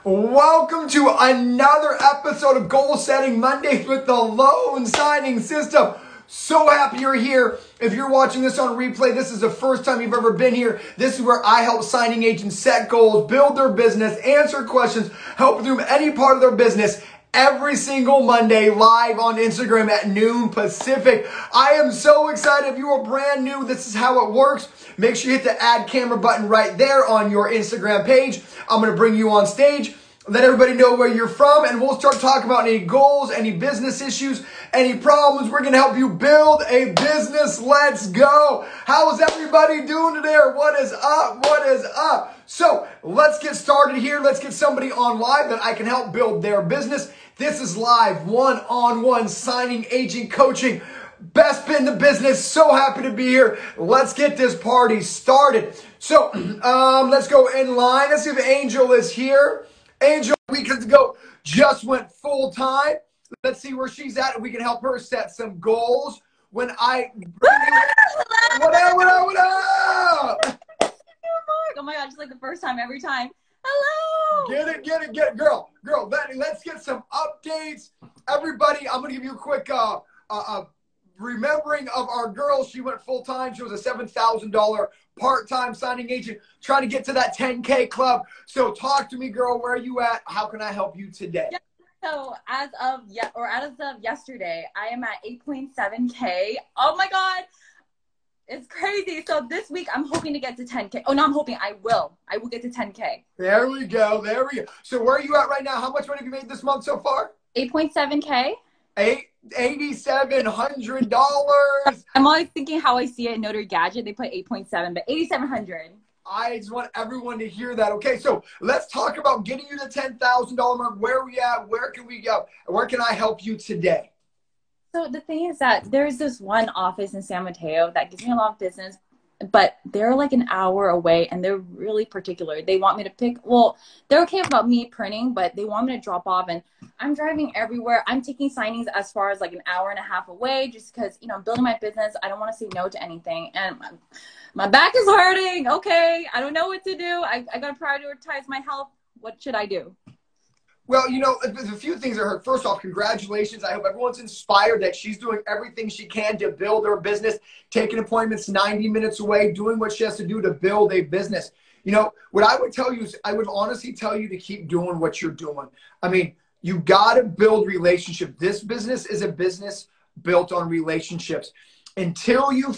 Welcome to another episode of Goal Setting Mondays with the Loan Signing System. So happy you're here. If you're watching this on replay, this is the first time you've ever been here. This is where I help signing agents set goals, build their business, answer questions, help them any part of their business every single Monday live on Instagram at noon Pacific. I am so excited. If you are brand new, this is how it works. Make sure you hit the add camera button right there on your Instagram page. I'm going to bring you on stage, let everybody know where you're from, and we'll start talking about any goals, any business issues, any problems. We're going to help you build a business. Let's go. How is everybody doing today? What is up? What is up? So let's get started here. Let's get somebody on live that I can help build their business. This is live one-on-one signing agent coaching. Best bit in the business. So happy to be here. Let's get this party started. So let's go in line. Let's see if Angel is here. Angel, weekends ago, just went full time. Let's see where she's at, and we can help her set some goals. When I what up? Oh my God, just like the first time every time. Hello. Get it, girl. Let's get some updates. Everybody, I'm gonna give you a quick remembering of our girl. She went full time. She was a $7,000 part-time signing agent trying to get to that 10K club. So talk to me, girl. Where are you at? How can I help you today? Yeah, so as of yesterday, I am at 8.7K. Oh my God. It's crazy. So this week I'm hoping to get to 10K. Oh no, I will get to 10K. There we go. So where are you at right now? How much money have you made this month so far? 8.7K. $8,700. I'm always thinking how I see it in Notary Gadget. They put 8.7, but 8,700. I just want everyone to hear that. Okay, so let's talk about getting you the $10,000 mark. Where are we at? Where can we go? Where can I help you today? So the thing is that there's this one office in San Mateo that gives me a lot of business, but they're like an hour away and they're really particular. They want me to they're okay about me printing, but they want me to drop off, and I'm driving everywhere. I'm taking signings as far as like an hour and a half away just because, I'm building my business. I don't want to say no to anything. And my back is hurting. Okay. I don't know what to do. I got to prioritize my health. What should I do? Well, there's a few things I heard. First off, congratulations. I hope everyone's inspired that she's doing everything she can to build her business, taking appointments 90 minutes away, doing what she has to do to build a business. What I would tell you is I would honestly tell you to keep doing what you're doing. I mean, you got to build relationships. This business is a business built on relationships. Until you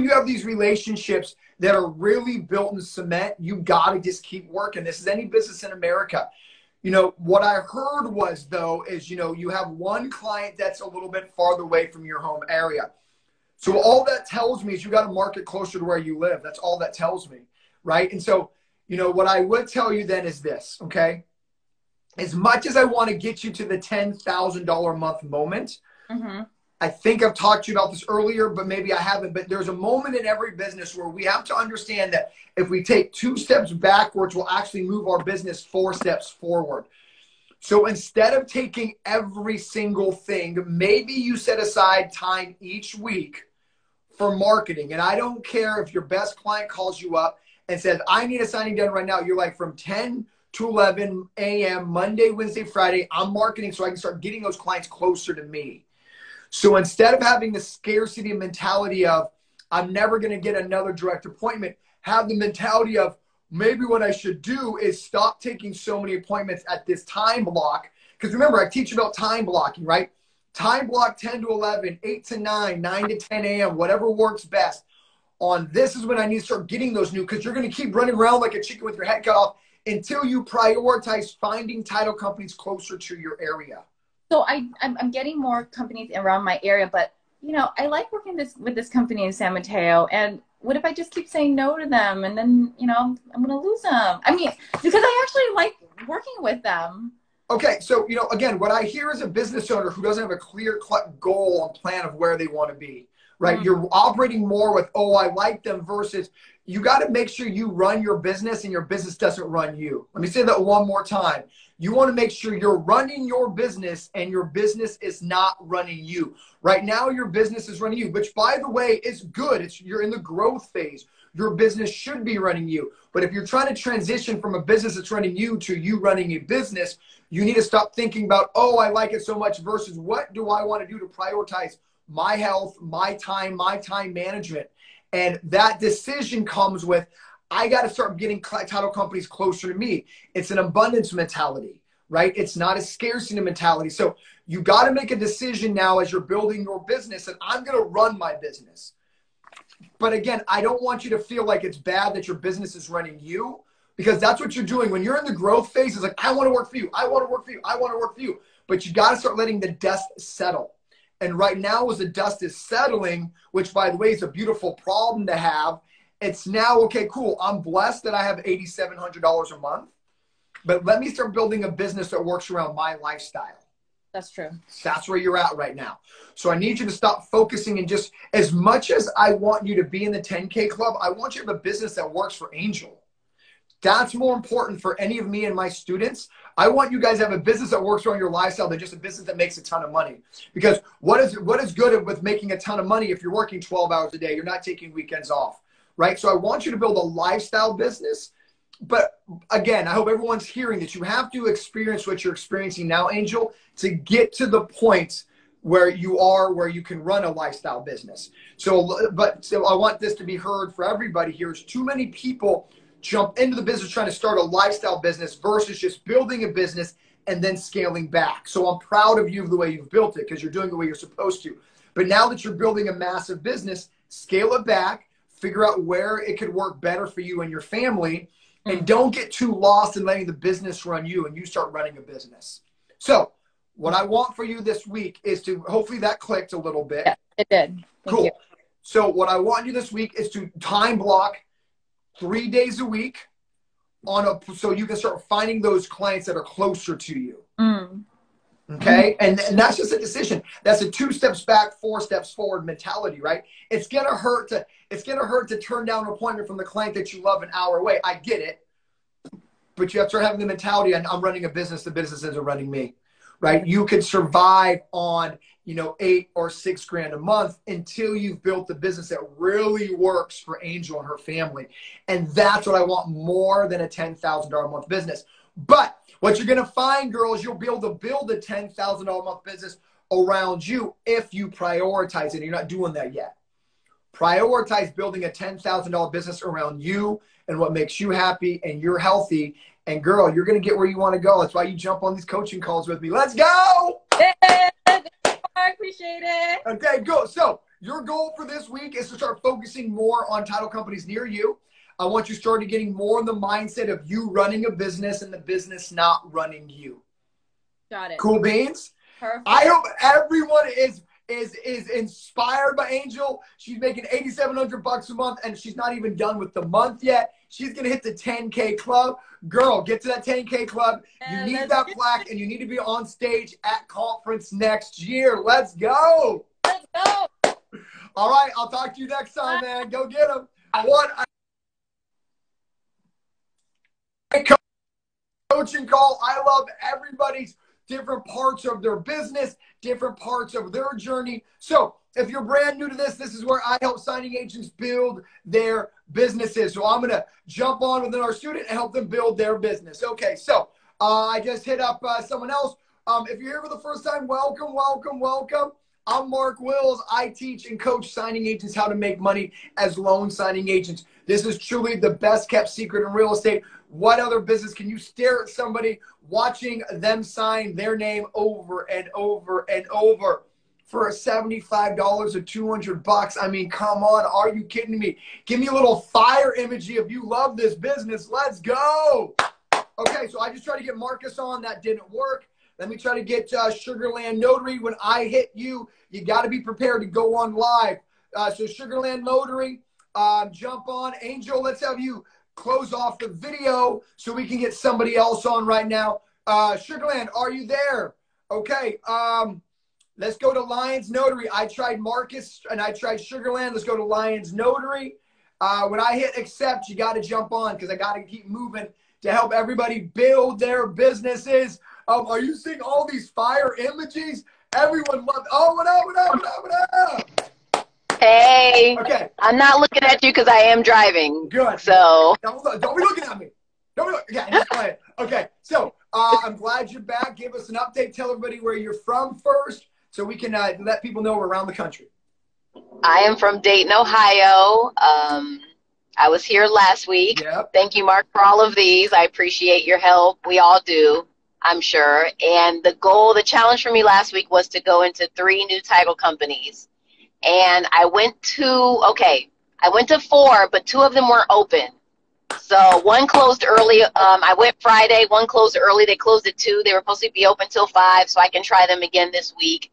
have these relationships that are really built in cement, you got to just keep working. This is any business in America. What I heard was, though, is, you have one client that's a little bit farther away from your home area. So all that tells me is you got to market closer to where you live. That's all that tells me, right? And so, what I would tell you then is this, okay? As much as I want to get you to the $10,000 a month moment, I think I've talked to you about this earlier, but maybe I haven't. But there's a moment in every business where we have to understand that if we take 2 steps backwards, we'll actually move our business 4 steps forward. So instead of taking every single thing, maybe you set aside time each week for marketing. And I don't care if your best client calls you up and says, I need a signing done right now. You're like, from 10 to 11 a.m., Monday, Wednesday, Friday, I'm marketing so I can start getting those clients closer to me. So instead of having the scarcity mentality of, I'm never going to get another direct appointment, have the mentality of, maybe what I should do is stop taking so many appointments at this time block. Because remember, I teach about time blocking, right? Time block 10 to 11, 8 to 9, 9 to 10 a.m., whatever works best. This is when I need to start getting those new, because you're going to keep running around like a chicken with your head cut off until you prioritize finding title companies closer to your area. So I'm getting more companies around my area, but I like working with this company in San Mateo. And what if I just keep saying no to them, and then I'm gonna lose them? I mean, because I actually like working with them. Okay, so again, what I hear as a business owner who doesn't have a clear-cut goal and plan of where they want to be, right? You're operating more with, oh, I like them, versus you got to make sure you run your business and your business doesn't run you. Let me say that one more time. You want to make sure you're running your business and your business is not running you. Right now, your business is running you, which, by the way, is good. You're in the growth phase. your business should be running you. But if you're trying to transition from a business that's running you to you running a business, you need to stop thinking about, oh, I like it so much versus what do I want to do to prioritize my health, my time management. And that decision comes with, I got to start getting title companies closer to me. It's an abundance mentality, right? It's not a scarcity mentality. So you got to make a decision now as you're building your business, and I'm going to run my business. But again, I don't want you to feel like it's bad that your business is running you, because that's what you're doing. When you're in the growth phase, it's like, I want to work for you. I want to work for you. I want to work for you. But you got to start letting the dust settle. And right now, as the dust is settling, which by the way is a beautiful problem to have, it's now, okay, cool. I'm blessed that I have $8,700 a month, but let me start building a business that works around my lifestyle. That's true. That's where you're at right now. So I need you to stop focusing, and just, as much as I want you to be in the 10K club, I want you to have a business that works for Angel. That's more important for any of me and my students. I want you guys to have a business that works around your lifestyle than just a business that makes a ton of money. Because what is good with making a ton of money if you're working 12 hours a day, you're not taking weekends off, right? So I want you to build a lifestyle business. But again, I hope everyone's hearing that you have to experience what you're experiencing now, Angel, to get to the point where you can run a lifestyle business. So I want this to be heard for everybody here. Is too many people jump into the business trying to start a lifestyle business versus just building a business and then scaling back. So I'm proud of you for the way you've built it, because you're doing the way you're supposed to. But now that you're building a massive business, scale it back, figure out where it could work better for you and your family, and don't get too lost in letting the business run you, and you start running a business. So what I want for you this week is to, hopefully that clicked a little bit. Yeah, it did. Thank you. So what I want you this week is to time block 3 days a week so you can start finding those clients that are closer to you. Okay. And that's just a decision. That's a 2 steps back, 4 steps forward mentality, right? It's going to hurt to turn down an appointment from the client that you love an hour away. I get it. But you have to start having the mentality, and I'm running a business. The business isn't running me, right? You can survive on, $8 or $6 grand a month until you've built the business that really works for Angel and her family. And that's what I want more than a $10,000 a month business. But what you're going to find, girls, you'll be able to build a $10,000 a month business around you if you prioritize it. You're not doing that yet. Prioritize building a $10,000 business around you and what makes you happy and you're healthy. And girl, you're going to get where you want to go. That's why you jump on these coaching calls with me. Let's go. Yeah, I appreciate it. Okay, go. So your goal for this week is to start focusing more on title companies near you. I want you started getting more in the mindset of you running a business and the business not running you. Got it. Cool beans? Perfect. I hope everyone is inspired by Angel. She's making $8,700 a month, and she's not even done with the month yet. She's going to hit the 10K club. Girl, get to that 10K club. You need that plaque, and you need to be on stage at conference next year. Let's go. Let's go. All right. I'll talk to you next time, man. Go get them. Coaching call. I love everybody's different parts of their business, different parts of their journey. So if you're brand new to this, this is where I help signing agents build their businesses. So I'm going to jump on within our student and help them build their business. Okay, so I just hit up someone else. If you're here for the first time, welcome, welcome, welcome. I'm Mark Wills. I teach and coach signing agents how to make money as loan signing agents. This is truly the best kept secret in real estate. What other business can you stare at somebody watching them sign their name over and over and over for $75 or $200? I mean, come on. Are you kidding me? Give me a little fire emoji if you love this business. Let's go. Okay, so I just tried to get Marcus on. That didn't work. Let me try to get Sugarland Notary. When I hit you, you got to be prepared to go on live. So Sugarland Notary, jump on. Angel, let's have you close off the video so we can get somebody else on right now. Sugarland, are you there? Okay. Let's go to Lions Notary. I tried Marcus and I tried Sugarland. Let's go to Lions Notary. When I hit accept, you got to jump on because I got to keep moving to help everybody build their businesses. Are you seeing all these fire emojis? Everyone loves. Oh, what up, what up, what up, what up? Hey, Okay. I'm not looking at you because I am driving. Good. So Don't be looking at me. Don't be looking. Yeah, just playing. Okay. So I'm glad you're back. Give us an update. Tell everybody where you're from first, so we can let people know we're around the country. I am from Dayton, Ohio. I was here last week. Yep. Thank you, Mark, for all of these. I appreciate your help. We all do, I'm sure. And the challenge for me last week was to go into 3 new title companies. And I went to 4, but 2 of them weren't open. So one closed early. I went Friday. One closed early. They closed at 2. They were supposed to be open till 5, so I can try them again this week.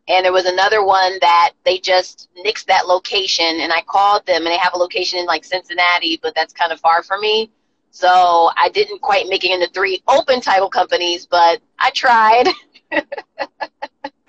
And there was another one that they just nixed that location, and I called them, and they have a location in like Cincinnati, but that's kind of far for me. So I didn't quite make it into 3 open title companies, but I tried.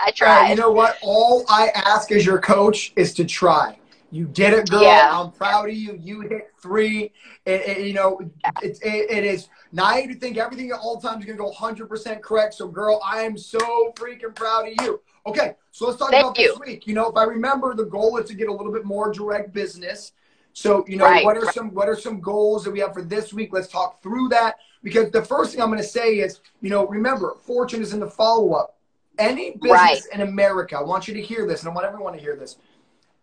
I tried. You know what? All I ask as your coach is to try. You did it, girl. Yeah. I'm proud of you. You hit 3. You know, it is naive to think everything at all times is going to go 100% correct. So, girl, I am so freaking proud of you. Okay, so let's talk about this week. You know, if I remember, the goal is to get a little bit more direct business. So, you know, what are some goals that we have for this week? Let's talk through that, because the first thing I'm going to say is, you know, remember, fortune is in the follow-up. Any business in America, I want you to hear this, and I want everyone to hear this.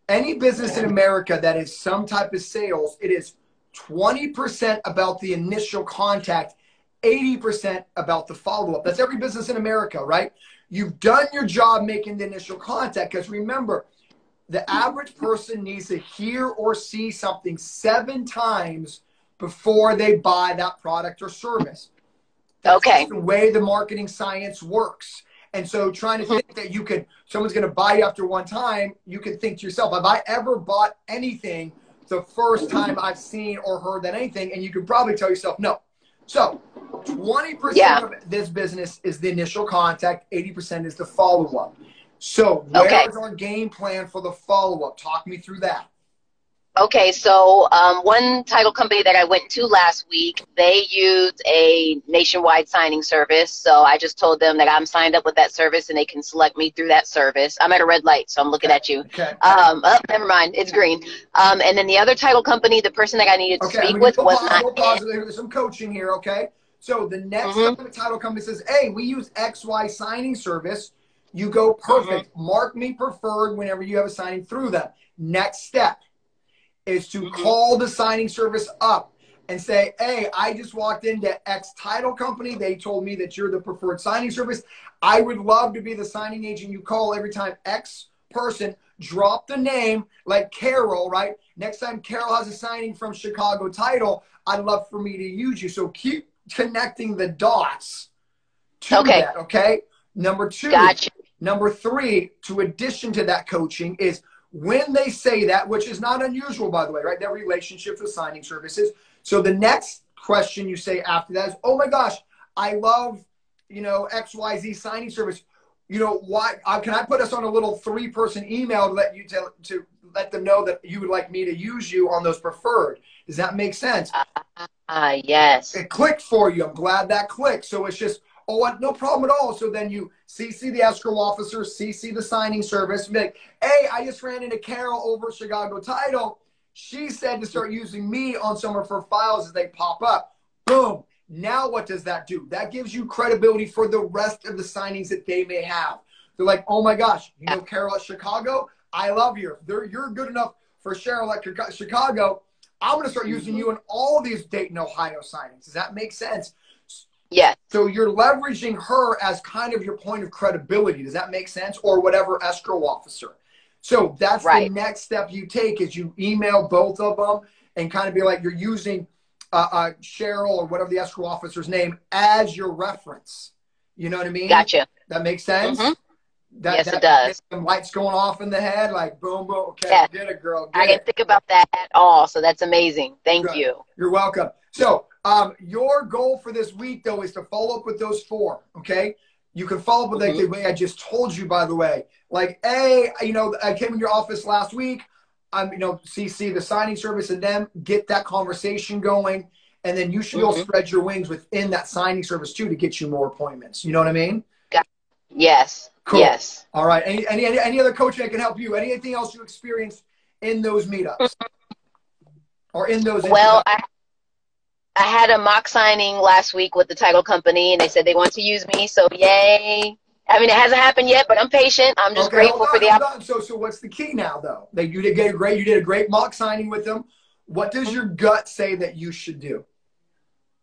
Any business in America that is some type of sales, it is 20% about the initial contact, 80% about the follow-up. That's every business in America, right? You've done your job making the initial contact, because remember, the average person needs to hear or see something 7 times before they buy that product or service. That's just the way the marketing science works. And so trying to think that someone's going to buy you after 1 time, you can think to yourself, have I ever bought anything the first time I've seen or heard that anything? And you can probably tell yourself no. So 20% of this business is the initial contact, 80% is the follow-up. So where is our game plan for the follow-up? Talk me through that. Okay, so one title company that I went to last week, they used a nationwide signing service. So I just told them that I'm signed up with that service and they can select me through that service. I'm at a red light, so I'm looking at you. Okay. Oh, never mind. It's green. And then the other title company, the person that I needed to speak with was not. There's some coaching here, okay? So the next time the title company says, hey, we use XY signing service, you go, perfect. Mark me preferred whenever you have a signing through them. Next step is to call the signing service up and say, hey, I just walked into X title company. They told me that you're the preferred signing service. I would love to be the signing agent you call every time X person. Drop the name, like Carol, right? Next time Carol has a signing from Chicago Title, I'd love for me to use you. So keep connecting the dots to that, okay? Number 2. Gotcha. Number 3, to addition to that coaching, is when they say that, which is not unusual, by the way, right? Their relationships with signing services. So the next question you say after that is, oh my gosh, I love, you know, XYZ signing service. You know, why can I put us on a little 3-person email to let you to let them know that you would like me to use you on those preferred? Does that make sense? Yes. It clicked for you. I'm glad that clicked. So it's just, oh, no problem at all. So then you CC the escrow officer, CC the signing service, and be like, hey, I just ran into Carol over at Chicago Title. She said to start using me on some of her files as they pop up. Boom. Now what does that do? That gives you credibility for the rest of the signings that they may have. They're like, oh my gosh, you know Carol at Chicago? I love you. You're good enough for Cheryl at Chicago. I'm going to start using you in all these Dayton, Ohio signings. Does that make sense? Yes. So you're leveraging her as kind of your point of credibility. Does that make sense? Or whatever escrow officer. So that's the next step you take, is you email both of them and kind of be like, you're using Cheryl or whatever the escrow officer's name as your reference. You know what I mean? Gotcha. That makes sense? Yes, it does. Some lights going off in the head, like boom, boom. Okay, get it, girl. I didn't think about that at all, so that's amazing. Thank you. You're welcome. So your goal for this week, though, is to follow up with those 4, okay? You can follow up with like the way I just told you, by the way. Like, hey, you know, I came in your office last week. I'm, you know, CC the signing service and them, get that conversation going. And then you should be able to spread your wings within that signing service, too, to get you more appointments. You know what I mean? Yes. Cool. Yes. All right. Any other coaching that can help you? Anything else you experienced in those meetups or in those Well, I had a mock signing last week with the title company, and they said they want to use me. So yay! I mean, it hasn't happened yet, but I'm patient. I'm just grateful for the opportunity. So what's the key now, though? That you did a great mock signing with them. What does your gut say that you should do?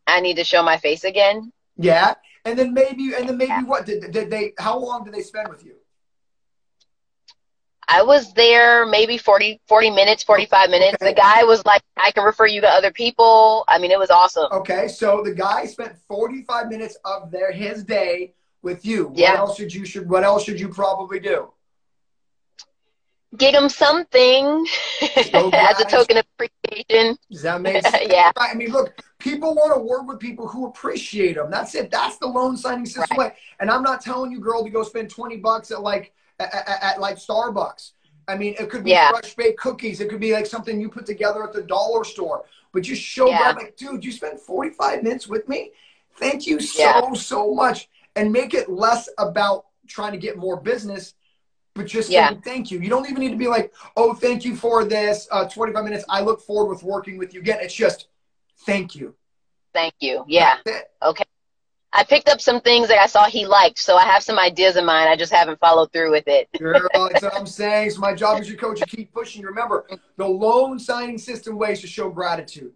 I need to show my face again. Yeah, and then maybe what did they? How long did they spend with you? I was there maybe 40 minutes, 45 minutes. Okay. The guy was like, I can refer you to other people. I mean, it was awesome. Okay, so the guy spent 45 minutes of his day with you. Yeah. What else should you probably do? Get him something as a token of appreciation. Does that make sense? Yeah. Right. I mean, look, people want to work with people who appreciate them. That's it. That's the loan signing system way. And I'm not telling you, girl, to go spend $20 at like Starbucks. I mean, it could be fresh baked cookies. It could be like something you put together at the dollar store. But just show them, like, dude, you spent 45 minutes with me. Thank you so much. And make it less about trying to get more business, but just saying thank you. You don't even need to be like, oh, thank you for this 25 minutes. I look forward with working with you again. It's just thank you. Thank you. Yeah. Okay. I picked up some things that I saw he liked, so I have some ideas in mind. I just haven't followed through with it. Girl, that's what I'm saying. So my job as your coach to keep pushing. Remember, the loan signing system ways to show gratitude.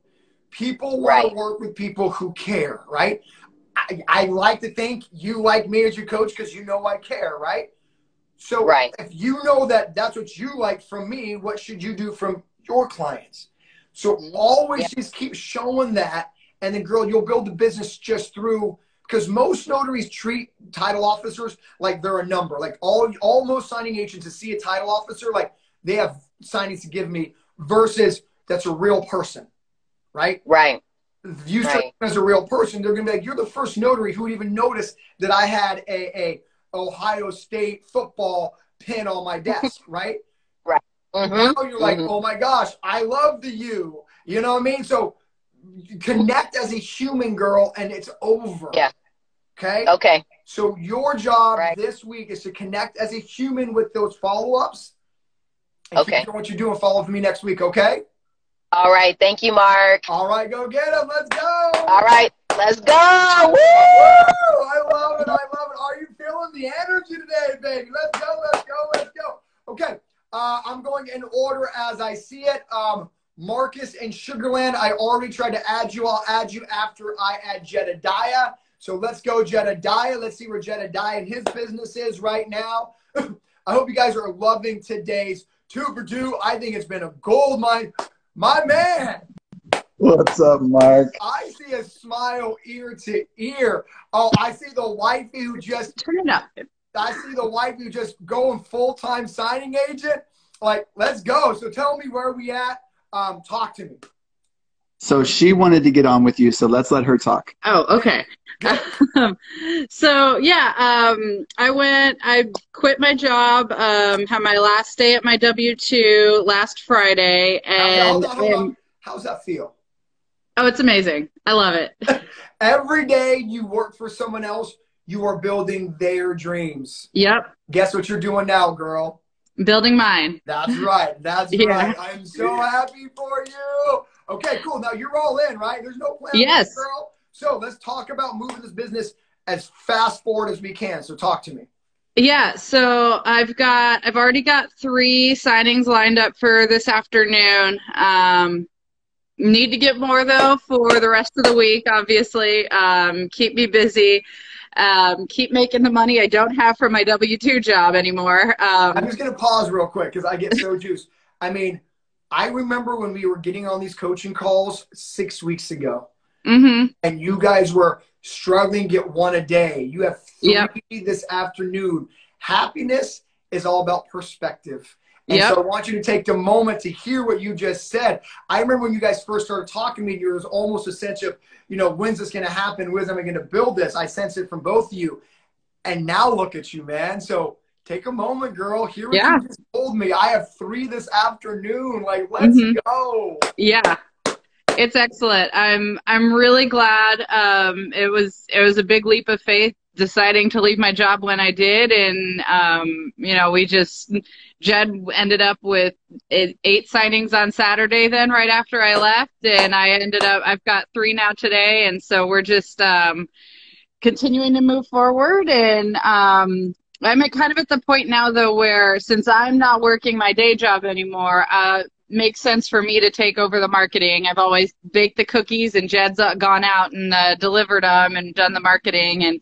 People want to work with people who care, right? I like to think you like me as your coach because you know I care, right? So if you know that that's what you like from me, what should you do from your clients? So always just keep showing that, and then, girl, you'll build the business just through. Because most notaries treat title officers like they're a number. Like most signing agents to see a title officer, like they have signings to give me versus that's a real person, right? Right. If you treat them as a real person, they're going to be like, you're the first notary who would even notice that I had a Ohio State football pin on my desk, right? Right. Now you're like, oh my gosh, I love the you. You know what I mean? So connect as a human, girl, and it's over. Yeah. Okay? Okay. So your job this week is to connect as a human with those follow-ups. And keep doing what you're doing. Follow up with me next week, okay? All right. Thank you, Mark. All right. Go get him. Let's go. All right. Let's go. Woo! I love it. I love it. Are you feeling the energy today, baby? Let's go. Let's go. Let's go. Okay. I'm going in order as I see it. Marcus and Sugarland, I already tried to add you. I'll add you after I add Jedediah. So let's go, Jedediah. Let's see where Jedediah and his business is right now. I hope you guys are loving today's 2 for 2. I think it's been a gold mine. My man. What's up, Mark? I see a smile ear to ear. Oh, I see the wifey who just turn it up. I see the wifey who just going full-time signing agent. Like, let's go. So tell me where we at. Talk to me. So she wanted to get on with you, so let's let her talk. Oh, okay. So yeah, I quit my job, had my last day at my W-2 last Friday, and hold on. How's that feel? Oh, it's amazing. I love it. Every day you work for someone else, you are building their dreams. Yep. Guess what you're doing now, girl? Building mine. That's right. That's right. I'm so happy for you. Okay, cool. Now you're all in, right? There's no plan, yes, girl. So let's talk about moving this business as fast forward as we can. So talk to me. Yeah. So I've already got 3 signings lined up for this afternoon. Need to get more though for the rest of the week, obviously. Keep me busy. Keep making the money I don't have from my W-2 job anymore. I'm just going to pause real quick because I get so juiced. I mean, I remember when we were getting on these coaching calls 6 weeks ago, and you guys were struggling to get 1 a day. You have 3 this afternoon. Happiness is all about perspective. And so I want you to take the moment to hear what you just said. I remember when you guys first started talking to me, there was almost a sense of, you know, when's this going to happen? When am I going to build this? I sense it from both of you. And now look at you, man. So take a moment, girl. Hear what you just told me. I have 3 this afternoon. Like, let's go. Yeah. It's excellent. I'm really glad. It was a big leap of faith deciding to leave my job when I did. And, you know, Jed ended up with 8 signings on Saturday then right after I left. And I've got 3 now today. And so we're just continuing to move forward. And I'm kind of at the point now, though, where since I'm not working my day job anymore, makes sense for me to take over the marketing. I've always baked the cookies, and Jed's gone out and delivered them and done the marketing. And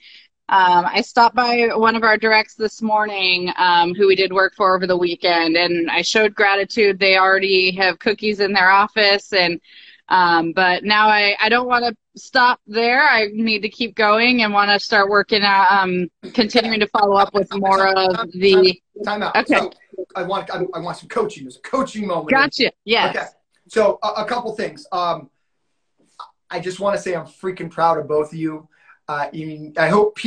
I stopped by one of our directs this morning, who we did work for over the weekend, and I showed gratitude. They already have cookies in their office, and but now I don't want to stop there. I need to keep going and want to start working out, continuing to follow up with more of the. Time out. Okay. So I want some coaching. There's a coaching moment. Gotcha. Yes. Okay. So a couple things. I just want to say I'm freaking proud of both of you. I hope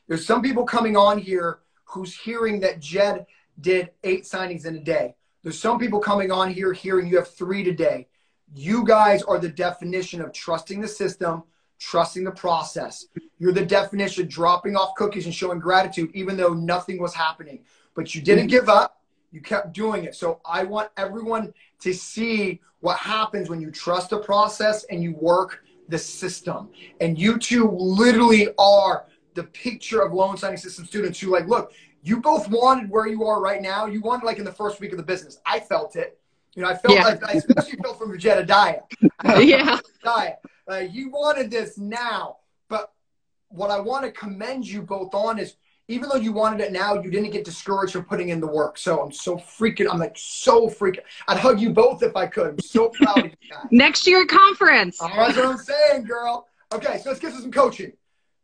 there's some people coming on here who's hearing that Jed did 8 signings in a day. There's some people coming on here hearing you have 3 today. You guys are the definition of trusting the system, trusting the process. You're the definition of dropping off cookies and showing gratitude, even though nothing was happening. But you didn't give up. You kept doing it. So I want everyone to see what happens when you trust the process and you work the system. And you two literally are the picture of loan signing system students who, like, look, you both wanted where you are right now. You wanted, like, in the first week of the business. I felt it. You know, I felt, I especially felt from Jedediah. Yeah. You wanted this now. But what I want to commend you both on is, even though you wanted it now, you didn't get discouraged from putting in the work. So I'm so freaking. I'd hug you both if I could. I'm so proud of you guys. Next year at conference. That's what I'm saying, girl. Okay, so let's get to some coaching.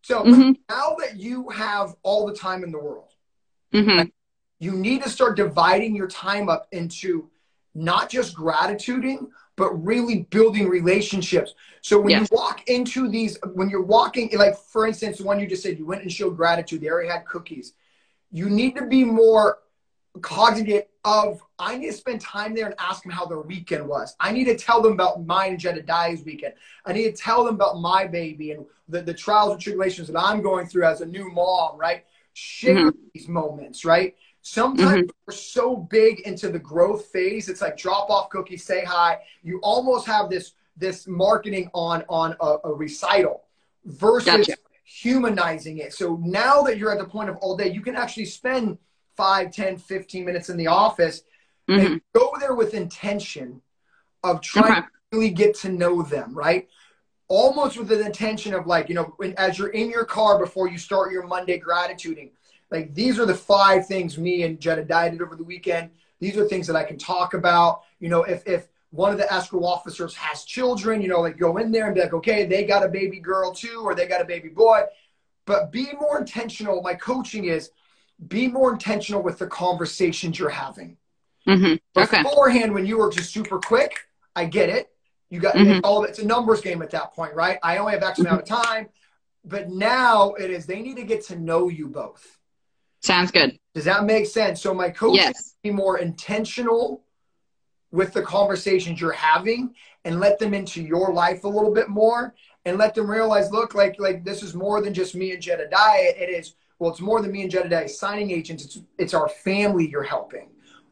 So now that you have all the time in the world, you need to start dividing your time up into not just gratituding, but really building relationships. So when you walk into these, when you're walking, like for instance, the one you just said, you went and showed gratitude, they already had cookies. You need to be more cognizant of, I need to spend time there and ask them how their weekend was. I need to tell them about mine and Jedediah's weekend. I need to tell them about my baby and the trials and tribulations that I'm going through as a new mom, right? Share these moments, right? Sometimes we're so big into the growth phase. It's like drop off cookies, say hi. You almost have this marketing on a recital versus humanizing it. So now that you're at the point of all day, you can actually spend 5, 10, 15 minutes in the office and go there with intention of trying to really get to know them, right? Almost with an intention of, like, you know, as you're in your car before you start your Monday gratituding, like, these are the 5 things me and Jedediah did over the weekend. These are things that I can talk about. You know, if one of the escrow officers has children, you know, like, go in there and be like, okay, they got a baby girl too, or they got a baby boy. But be more intentional. My coaching is, be more intentional with the conversations you're having. Beforehand, when you were just super quick, I get it. You got it's a numbers game at that point, right? I only have X amount of time. But now it is, they need to get to know you both. Sounds good. Does that make sense? So my coaching is be more intentional with the conversations you're having and let them into your life a little bit more and let them realize, look, like this is more than just me and Jedediah. It is, well, it's more than me and Jedediah signing agents. It's our family you're helping,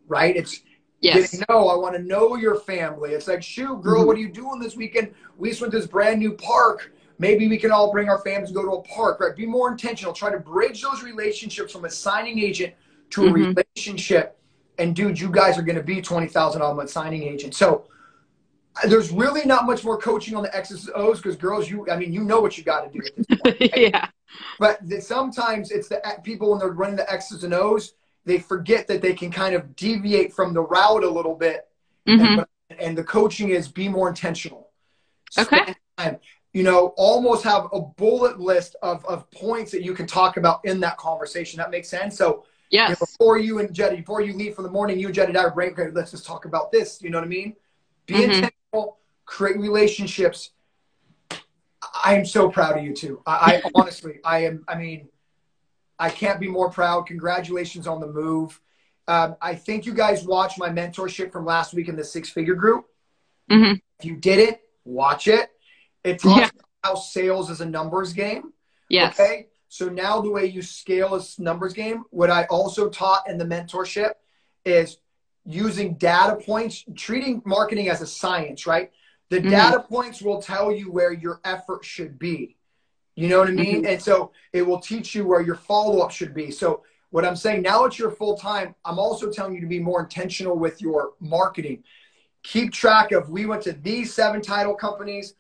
right? It's getting I want to know your family. It's like, shoot, girl, what are you doing this weekend? We just went to this brand new park. Maybe we can all bring our families and go to a park, right? Be more intentional. Try to bridge those relationships from a signing agent to a relationship. And dude, you guys are going to be $20,000 a month signing agent. So there's really not much more coaching on the X's and O's because girls, you know what you got to do at this point, right? But sometimes it's the people when they're running the X's and O's, they forget that they can kind of deviate from the route a little bit. And the coaching is be more intentional. Spend time. You know, almost have a bullet list of points that you can talk about in that conversation. That makes sense? So you know, before you leave for the morning, you and Jedediah are brain, okay, let's just talk about this. You know what I mean? Be intentional, create relationships. I am so proud of you two. I honestly, I can't be more proud. Congratulations on the move. I think you guys watched my mentorship from last week in the 6-figure group. If you didn't, watch it. It talks about how sales is a numbers game. Okay. So now the way you scale this numbers game, what I also taught in the mentorship is using data points, treating marketing as a science, right? The data points will tell you where your effort should be. You know what I mean? And so it will teach you where your follow-up should be. So what I'm saying, now it's your full-time, I'm also telling you to be more intentional with your marketing. Keep track of, we went to these 7 title companies.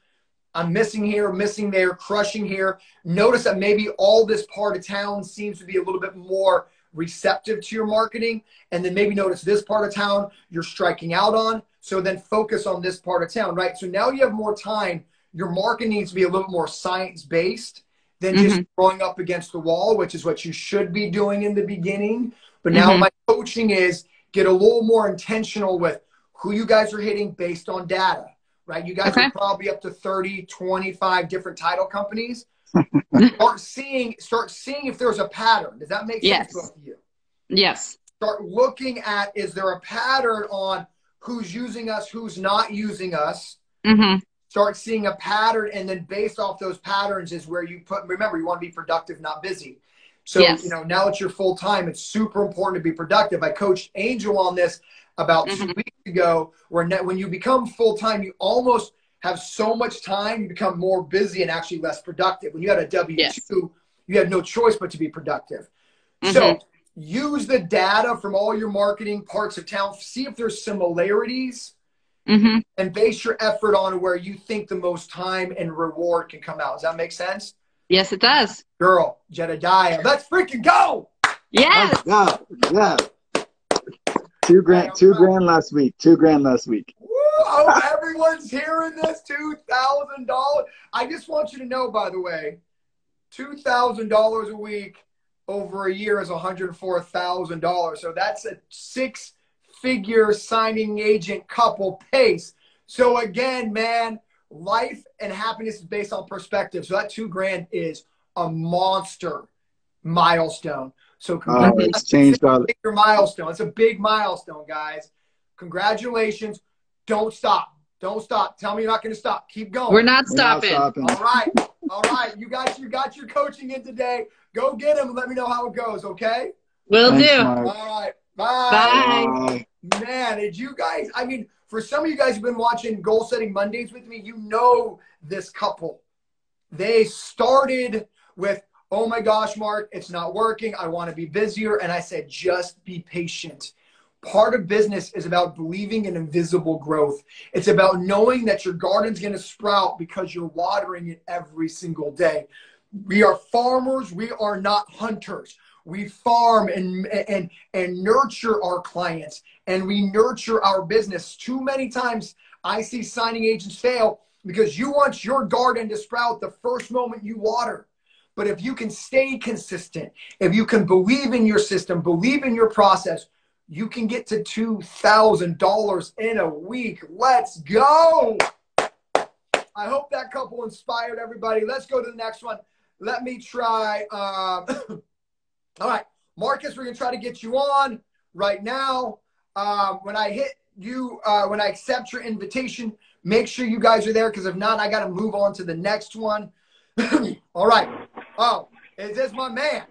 I'm missing here, missing there, crushing here. Notice that maybe all this part of town seems to be a little bit more receptive to your marketing. And then maybe notice this part of town you're striking out on. So then focus on this part of town, right? So now you have more time. Your marketing needs to be a little more science-based than just throwing up against the wall, which is what you should be doing in the beginning. But now my coaching is get a little more intentional with who you guys are hitting based on data, right? You guys are probably up to 30, 25 different title companies. Start seeing if there's a pattern. Does that make sense to you? Yes. Start looking at, is there a pattern on who's using us, who's not using us? Start seeing a pattern, and then based off those patterns is where you put, remember, you want to be productive, not busy. So, you know, now it's your full time. It's super important to be productive. I coached Angel on this about 2 weeks ago, where when you become full time, you almost have so much time, you become more busy and actually less productive. When you had a W-2, you had no choice but to be productive. So use the data from all your marketing parts of town, see if there's similarities, and base your effort on where you think the most time and reward can come out. Does that make sense? Yes, it does. Girl, Jedediah, let's freaking go! Yes. Yeah. $2 grand last week. $2 grand last week. Woo! I hope everyone's hearing this. $2,000. I just want you to know, by the way, $2,000 a week over a year is $104,000. So that's a 6-figure signing agent couple pace. So again, man, life and happiness is based on perspective. So that $2 grand is a monster milestone. So congratulations. It's changed all. Your milestone. It's a big milestone, guys. Congratulations. Don't stop. Don't stop. Tell me you're not going to stop. Keep going. We're not stopping. All right. All right. You got your coaching in today. Go get them and let me know how it goes, okay? Will do. All right. Bye. Bye. Man, did you guys, I mean, for some of you guys who've been watching Goal Setting Mondays with me, you know this couple. They started with, oh my gosh, Mark, it's not working. I want to be busier. And I said, just be patient. Part of business is about believing in invisible growth. It's about knowing that your garden's going to sprout because you're watering it every single day. We are farmers. We are not hunters. We farm and nurture our clients, and we nurture our business. Too many times I see signing agents fail because you want your garden to sprout the first moment you water. But if you can stay consistent, if you can believe in your system, believe in your process, you can get to $2,000 in a week. Let's go. I hope that couple inspired everybody. Let's go to the next one. Let me try. All right, Marcus, we're going to try to get you on right now. When I hit you, when I accept your invitation, make sure you guys are there, because if not, I got to move on to the next one. All right. Oh, is this my man?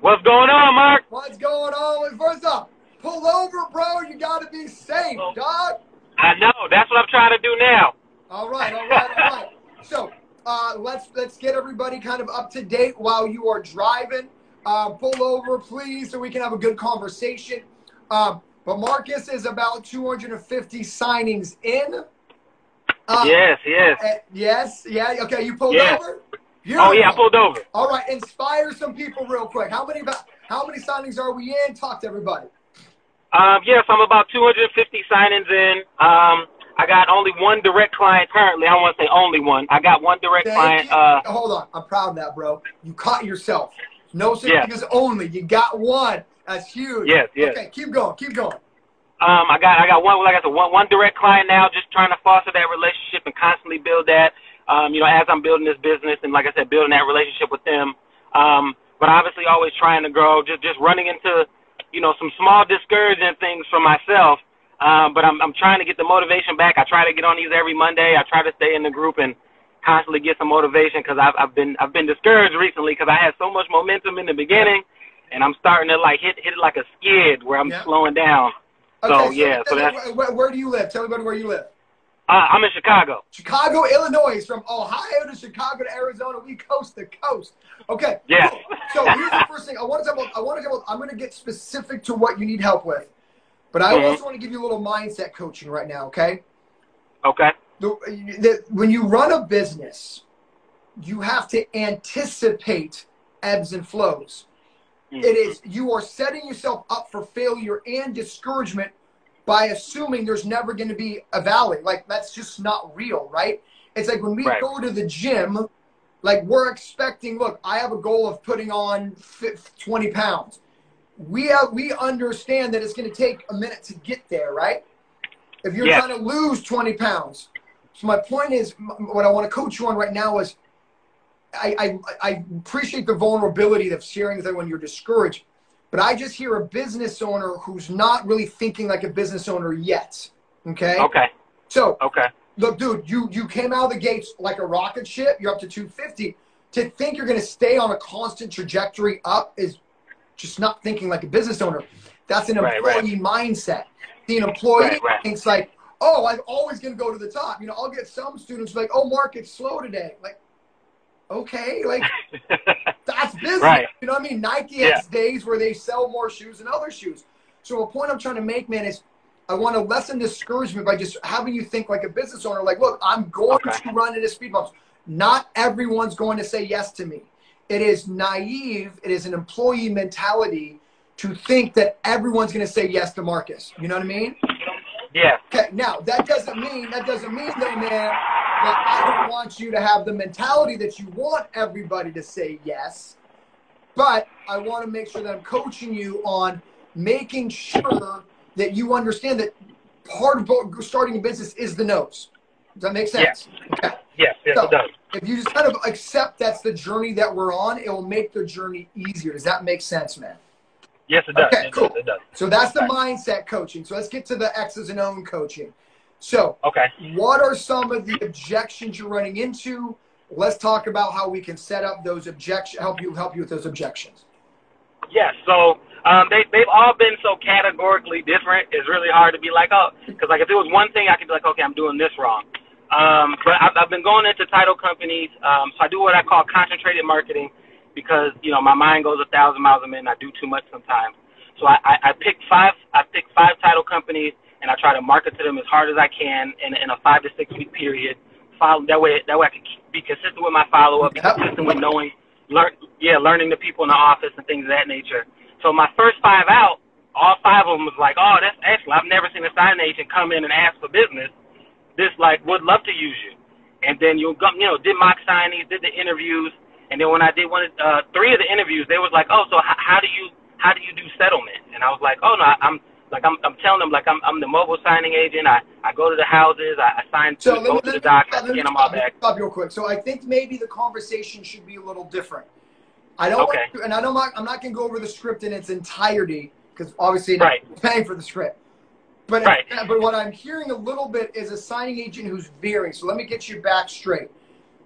What's going on, Mark? What's going on? First up, pull over, bro. You got to be safe, dog. I know. That's what I'm trying to do now. All right. So let's get everybody kind of up to date while you are driving. Pull over, please, so we can have a good conversation. But Marcus is about 250 signings in. Yes. Yes. Yeah. Okay. You pulled over? Beautiful. Oh, yeah. I pulled over. All right. Inspire some people real quick. How many signings are we in? Talk to everybody. Yes, I'm about 250 signings in. I got only one direct client currently. I don't want to say only one. I got one direct client. Hold on. I'm proud of that, bro. You caught yourself. No such thing as only. You got one. That's huge. Yes. Okay, keep going. I got one, like I said, one direct client now, just trying to foster that relationship and constantly build that, as I'm building this business and, like I said, building that relationship with them. But obviously always trying to grow, just running into, some small discouraging things for myself. But I'm trying to get the motivation back. I try to get on these every Monday. I try to stay in the group and constantly get some motivation, because I've been discouraged recently because I had so much momentum in the beginning, and I'm starting to like hit it like a skid where I'm slowing down. Okay, So that's where do you live? Tell everybody where you live. I'm in Chicago. Chicago, Illinois. From Ohio to Chicago to Arizona, we coast to coast. Okay. Yeah. Cool. So here's the first thing I want to talk about. I'm going to get specific to what you need help with, but I also want to give you a little mindset coaching right now. Okay. Okay. When you run a business, you have to anticipate ebbs and flows. You are setting yourself up for failure and discouragement by assuming there's never going to be a valley. Like, that's just not real, right? It's like when we go to the gym, like, we're expecting, look, I have a goal of putting on 20 pounds. We understand that it's going to take a minute to get there, right? If you're trying to lose 20 pounds. So my point is, what I want to coach you on right now is, I appreciate the vulnerability of sharing that when you're discouraged, but I just hear a business owner who's not really thinking like a business owner yet. Okay. Okay. So, look, dude, you came out of the gates like a rocket ship. You're up to 250. To think you're going to stay on a constant trajectory up is just not thinking like a business owner. That's an employee mindset. The employee thinks like, oh, I'm always going to go to the top. You know, I'll get some students like, oh, market's slow today. Like, okay, like that's business. You know what I mean? Nike has days where they sell more shoes than other shoes. So a point I'm trying to make, man, is I want to lessen discouragement by just having you think like a business owner. Like, look, I'm going to run into speed bumps. Not everyone's going to say yes to me. It is naive. It is an employee mentality to think that everyone's going to say yes to Marcus. You know what I mean? Yeah. Okay. Now that doesn't mean though, man, that I don't want you to have the mentality that you want everybody to say yes, but I want to make sure that I'm coaching you on making sure that you understand that part of starting a business is the no's. Does that make sense? Yeah. Okay. Yes, So it does. if you just kind of accept that's the journey that we're on, it will make the journey easier. Does that make sense, man? Yes, it does. Okay, cool. It does. So that's the mindset coaching. So let's get to the X's and O's coaching. So what are some of the objections you're running into? Let's talk about how we can set up those objections, help you with those objections. Yes. So they've all been so categorically different. It's really hard to be like, oh, because like if there was one thing I could be like, okay, I'm doing this wrong. But I've been going into title companies. So I do what I call concentrated marketing, because, you know, my mind goes 1,000 miles a minute and I do too much sometimes. So I pick five title companies, and I try to market to them as hard as I can in a 5 to 6 week period. That way I can be consistent with my follow-up, be consistent with learning the people in the office and things of that nature. So my first 5 out, all 5 of them was like, oh, that's excellent. I've never seen a signing agent come in and ask for business. This, like, would love to use you. And then did mock signings, did the interviews. And then when I did 3 of the interviews, they was like, oh, so how do you do settlement? And I was like, oh, no, I'm telling them, like, I'm the mobile signing agent. I go to the houses, I sign, go to the docs, I scan them all back. Stop real quick. So I think maybe the conversation should be a little different. I'm not going to go over the script in its entirety, because obviously I'm paying for the script. But but what I'm hearing a little bit is a signing agent who's veering. So let me get you back straight.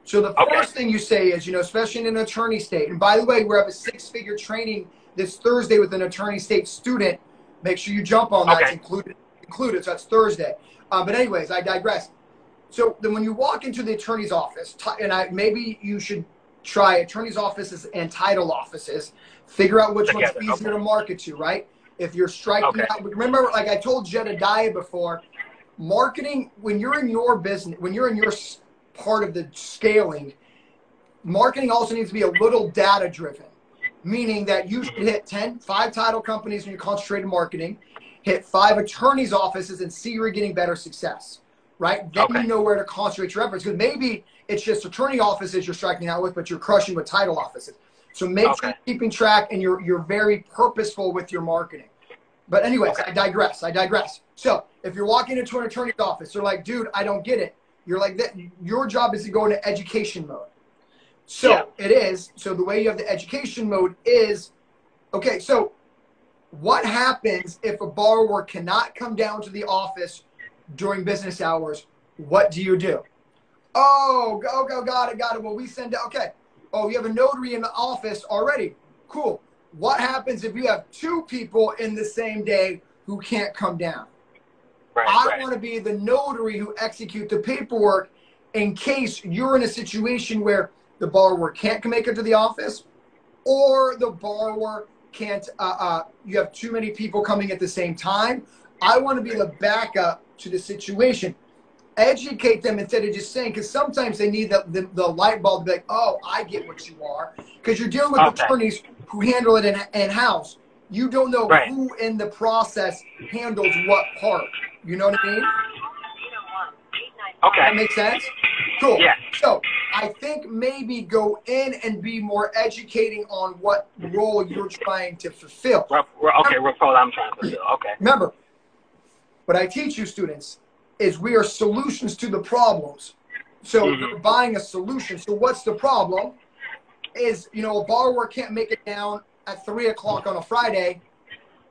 So the first thing you say is, you know, especially in an attorney state, and by the way, we have a 6-figure training this Thursday with an attorney state student. Make sure you jump on that. It's included. So that's Thursday. But anyways, I digress. So then when you walk into the attorney's office, and maybe you should try attorney's offices and title offices, figure out which one's easier to market to, right? If you're striking out, remember, like I told Jedediah before, marketing, when you're in your business, when you're in your part of the scaling, marketing also needs to be a little data driven, meaning that you should hit 5 title companies when you're concentrated marketing, hit 5 attorneys offices and see you're getting better success, right? Then you know where to concentrate your efforts, because maybe it's just attorney offices you're striking out with, but you're crushing with title offices. So make sure you're keeping track and you're very purposeful with your marketing. But anyways, I digress. So if you're walking into an attorney's office, they're like, dude, I don't get it. You're like, that. Your job is to go into education mode. So it is. So the way you have the education mode is, okay, so what happens if a borrower cannot come down to the office during business hours? What do you do? Oh, got it. Well, we send it. Okay. Oh, you have a notary in the office already. Cool. What happens if you have two people in the same day who can't come down? I want to be the notary who execute the paperwork in case you're in a situation where the borrower can't make it to the office, or the borrower can't, you have too many people coming at the same time. I want to be the backup to the situation. Educate them instead of just saying, because sometimes they need the light bulb to be like, oh, I get what you are. Because you're dealing with attorneys who handle it in-house. You don't know who in the process handles what part. You know what I mean? Okay. That makes sense? Cool. Yeah. So I think maybe go in and be more educating on what role you're trying to fulfill. Okay, what role I'm trying to fulfill. Okay. Remember, what I teach you students is we are solutions to the problems. So you're buying a solution. So what's the problem? Is, you know, a borrower can't make it down at 3 o'clock on a Friday.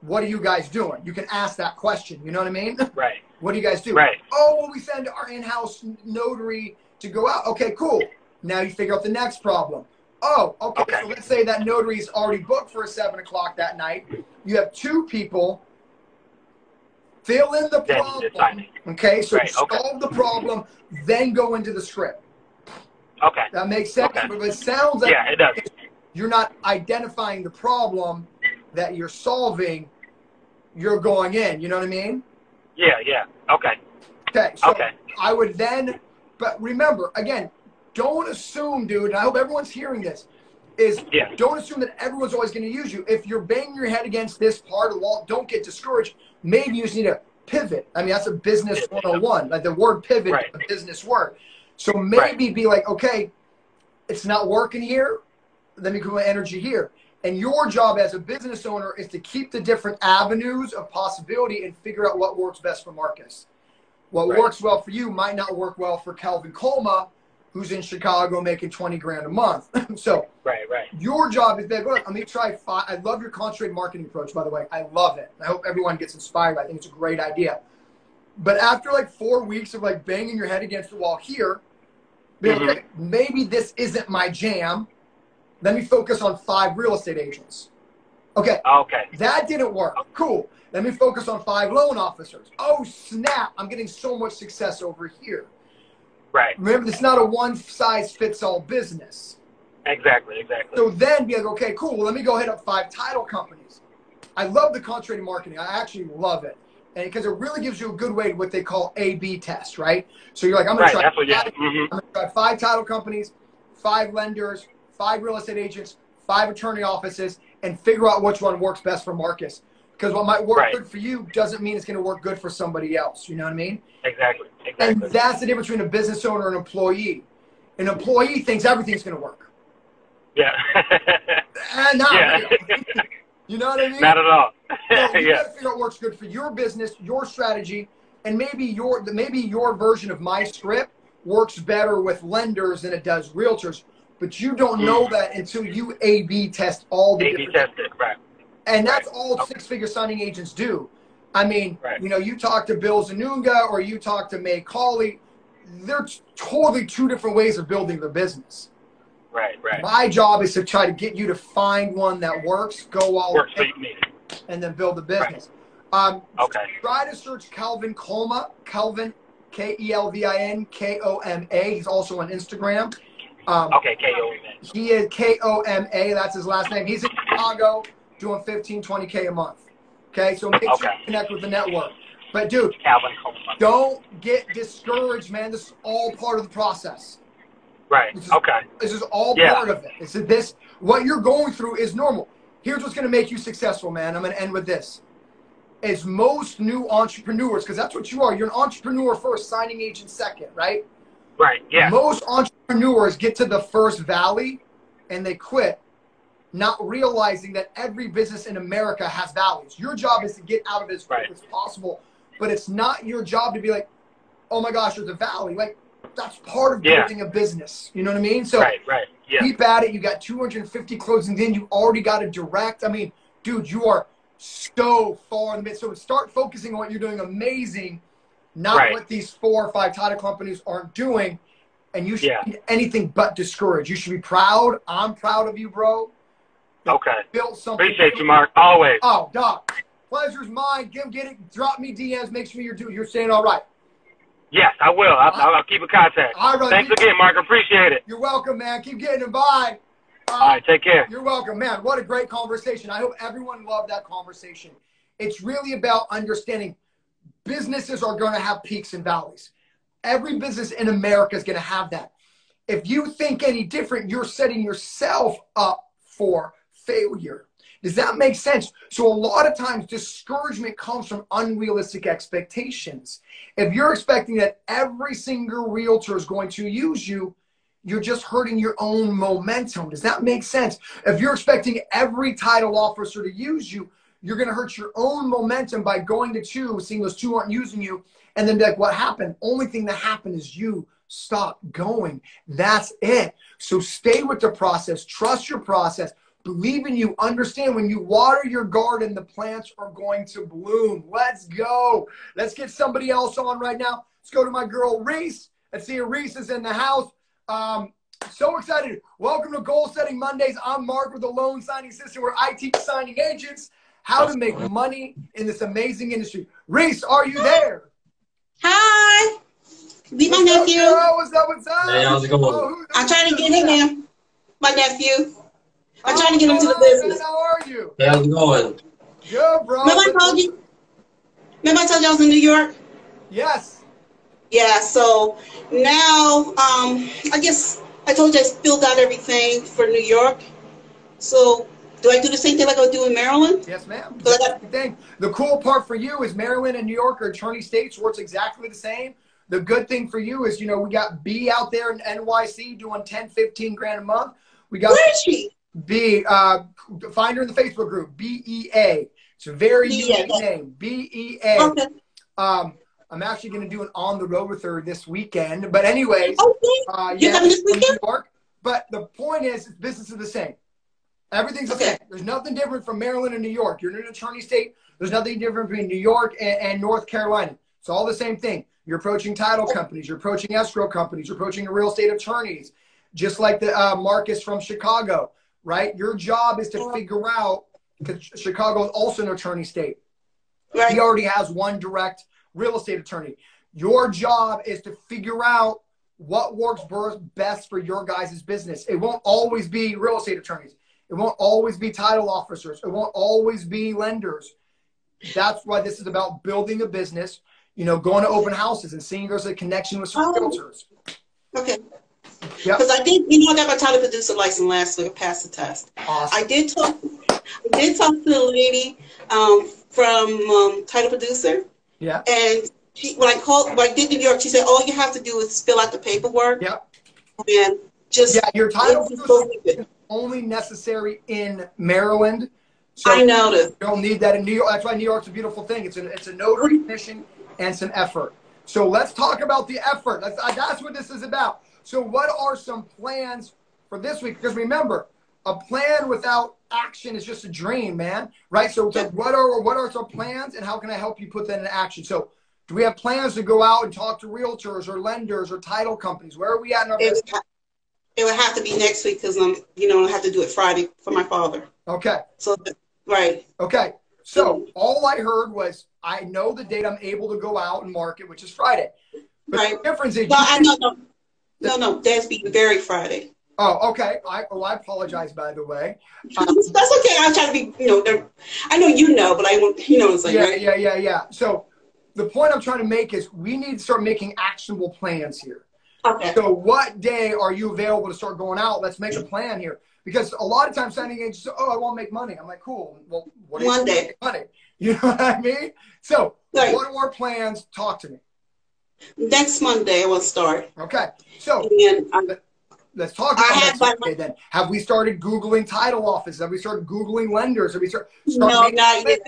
What are you guys doing? You can ask that question. You know what I mean? Right. What do you guys do? Right. Oh, well, we send our in-house notary to go out. Okay, cool. Now you figure out the next problem. Oh, okay. So let's say that notary is already booked for 7 o'clock that night. You have two people. Fill in the problem. Okay, so solve the problem, then go into the script. Okay. That makes sense. Okay. But it sounds like it does. You're not identifying the problem that you're solving. You're going in. You know what I mean? Yeah. Okay. Okay. So I would then, but remember, again, don't assume, dude, and I hope everyone's hearing this, don't assume that everyone's always going to use you. If you're banging your head against this part of the wall, don't get discouraged. Maybe you just need to pivot. I mean, that's a business 101. Like the word pivot is a business word. So maybe be like, okay, it's not working here. Let me put my energy here. And your job as a business owner is to keep the different avenues of possibility and figure out what works best for Marcus. What works well for you might not work well for Calvin Colma, who's in Chicago making 20 grand a month. So your job is that, look, let me try 5. I love your concentrated marketing approach, by the way. I love it. I hope everyone gets inspired. I think it's a great idea. But after like 4 weeks of like banging your head against the wall here, be like, okay, maybe this isn't my jam. Let me focus on 5 real estate agents. Okay. That didn't work. Cool. Let me focus on 5 loan officers. Oh, snap. I'm getting so much success over here. Right. Remember, it's not a one-size-fits-all business. Exactly. So then be like, okay, cool. Well, let me go hit up 5 title companies. I love the concentrated marketing. I actually love it. And because it really gives you a good way to what they call A/B test, right? So you're like, I'm going to try 5 title companies, 5 lenders, 5 real estate agents, 5 attorney offices, and figure out which one works best for Marcus. Because what might work good for you doesn't mean it's going to work good for somebody else. You know what I mean? Exactly. And that's the difference between a business owner and an employee. An employee thinks everything's going to work. Yeah. And not really. You know what I mean? Not at all. So you got to figure out what works good for your business, your strategy, and maybe your version of my script works better with lenders than it does realtors. But you don't know that until you A/B test all the different. A/B test it, right? And that's all 6-figure signing agents do. I mean, you know, you talk to Bill Zanunga or you talk to May Cauley, they're totally 2 different ways of building their business. Right. My job is to try to get you to find one that works, go all in, and then build the business. Try to search Calvin Colma, Calvin, Kelvin Koma. He's also on Instagram. Koma. He is Koma. That's his last name. He's in Chicago doing 15, 20K a month. Okay, so make sure you connect with the network. But dude, don't get discouraged, man. This is all part of the process. Right. This is all part of it. What you're going through is normal. Here's what's going to make you successful, man. I'm going to end with this. Is most new entrepreneurs, because that's what you are. You're an entrepreneur first, signing agent second, right? Right. Yeah. Most entrepreneurs get to the first valley and they quit, not realizing that every business in America has valleys. Your job is to get out of it as quick as possible, but it's not your job to be like, oh my gosh, there's a valley. Like, that's part of building a business. You know what I mean? So keep at it. You got 250 closings in. You already got a direct. I mean, dude, you are so far in the mid. So start focusing on what you're doing amazing, not what these 4 or 5 title companies aren't doing. and you should Yeah. be anything but discouraged. You should be proud. I'm proud of you, bro. Okay. Built something. Appreciate you, Mark. Always. Oh, Doc. Pleasure's mine. Get it. Drop me DMs. Make sure you're saying all right. Yes, I will. I'll keep in contact. All right. Thanks again, Mark. Appreciate it. You're welcome, man. Keep getting it. Bye. All right. Take care. You're welcome, man. What a great conversation. I hope everyone loved that conversation. It's really about understanding businesses are going to have peaks and valleys. Every business in America is going to have that. If you think any different, you're setting yourself up for failure. Does that make sense? So a lot of times discouragement comes from unrealistic expectations. If you're expecting that every single realtor is going to use you, you're just hurting your own momentum. Does that make sense? If you're expecting every title officer to use you, you're going to hurt your own momentum by going to two, seeing those two aren't using you, and then be like, what happened? Only thing that happened is you stop going. That's it. So stay with the process. Trust your process. Believe in you. Understand when you water your garden, the plants are going to bloom. Let's go. Let's get somebody else on right now. Let's go to my girl, Reese. Let's see if Reese is in the house. So excited. Welcome to Goal Setting Mondays. I'm Mark with the Loan Signing System, where I teach signing agents how to make money in this amazing industry. Reese, are you there? Hi. Be my nephew. What's up? What's up? Hey, how's it going? I'm trying to get him in. My nephew. I'm trying to get him to the business. How are you? Hey, how's it going? Good, bro. Remember I told you I was in New York? Yes. Yeah, so now, I guess I told you I filled out everything for New York. So do I do the same thing like I would do in Maryland? Yes, ma'am. The cool part for you is Maryland and New York are attorney states where it's exactly the same. The good thing for you is, we got B out there in NYC doing 10, 15 grand a month. We got Where is she? B, find her in the Facebook group, BEA. It's a very unique name, BEA. Okay. I'm actually going to do an on the road with her this weekend. But anyways, You're coming this weekend? New York. But the point is, business is the same. Everything's the same. There's nothing different from Maryland and New York. You're in an attorney state. There's nothing different between New York and North Carolina. It's all the same thing. You're approaching title companies. You're approaching escrow companies. You're approaching real estate attorneys. Just like the Marcus from Chicago, right? Your job is to figure out, because Chicago is also an attorney state. Right. He already has one direct real estate attorney. Your job is to figure out what works best for your guys' business. It won't always be real estate attorneys. It won't always be title officers. It won't always be lenders. That's why this is about building a business, going to open houses and seeing there's a connection with some realtors. Okay. Because I did, I got my title producer license last week. I passed the test. Awesome. I did talk to the lady from title producer. Yeah. And when I did New York, she said, all you have to do is fill out the paperwork. Yep. And just your title producer is only necessary in Maryland. So I noticed. You don't need that in New York. That's why New York's a beautiful thing. It's a notary commission and some effort. So let's talk about the effort. That's what this is about. So what are some plans for this week? Because remember, a plan without action is just a dream, man. Right? So what are some plans, and how can I help you put that into action? So do we have plans to go out and talk to realtors or lenders or title companies? Where are we at in our business? It would have to be next week because I have to do it Friday for my father. Okay. So right. Okay. So all I heard was I know the date I'm able to go out and market, which is Friday. But the difference is No, Dad's be very Friday. Oh, okay. I apologize, by the way. That's okay. I'm trying to be, I know, but I won't, it's like, Yeah. So the point I'm trying to make is we need to start making actionable plans here. Okay. So what day are you available to start going out? Let's make a plan here. Because a lot of times signing agents say, I won't make money. I'm like, cool. Well, what do you make money? You know what I mean? So what are our plans? Talk to me. Next Monday I will start. Okay. So let's talk about next Monday then. Have we started Googling title offices? Have we started Googling lenders? Have we started No, not yet.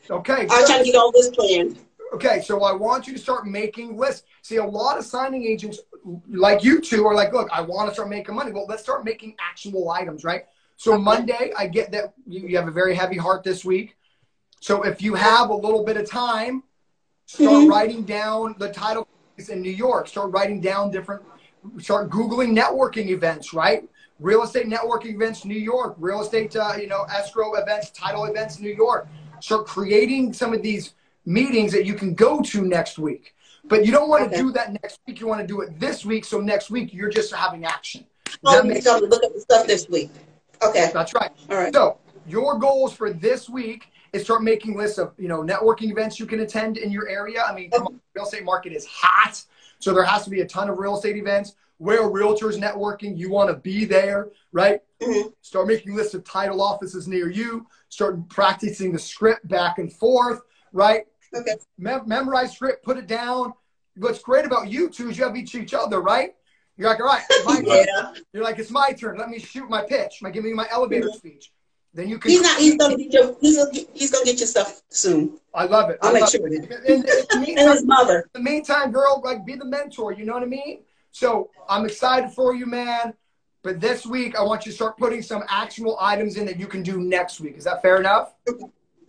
Okay. I'm trying to get all this planned. Okay, so I want you to start making lists. See, a lot of signing agents like you two are like, look, I want to start making money. Well, let's start making actionable items, right? So Monday, I get that you have a very heavy heart this week. So if you have a little bit of time, start writing down the title in New York. Start writing down different start Googling networking events, right? Real estate networking events, New York, real estate, escrow events, title events, New York. Start creating some of these meetings that you can go to next week. But you don't want to do that next week. You want to do it this week. So next week, you're just having action. Oh, you're going to look at the stuff this week. Okay. That's right. All right. So your goals for this week is start making lists of, networking events you can attend in your area. I mean, come on, the real estate market is hot. So there has to be a ton of real estate events. Where realtors networking, you want to be there, right? Mm-hmm. Start making lists of title offices near you. Start practicing the script back and forth, right? Okay. Memorize script, put it down. What's great about you two is you have each other, right? You're like, all right, my turn. You're like, it's my turn. Let me shoot my pitch. Give me my elevator speech. Then you can. He's gonna get your stuff soon. I love it. I'll make sure. In the meantime, and his mother. In the meantime, girl, be the mentor. You know what I mean? So I'm excited for you, man. But this week, I want you to start putting some actionable items in that you can do next week. Is that fair enough?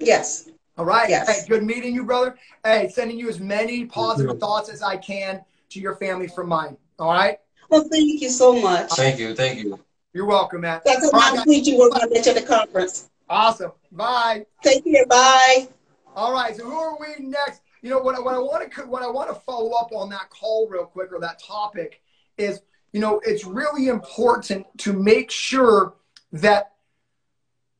Yes. All right. Yes. Hey, good meeting you, brother. Hey, sending you as many positive thoughts as I can to your family from mine. All right? Well, thank you so much. Thank you. Thank you. You're welcome, man. That's how sweet you were when I met you at the conference. Awesome. Bye. Take care. Bye. All right. So who are we next? What I want to follow up on that call real quick, or that topic, is it's really important to make sure that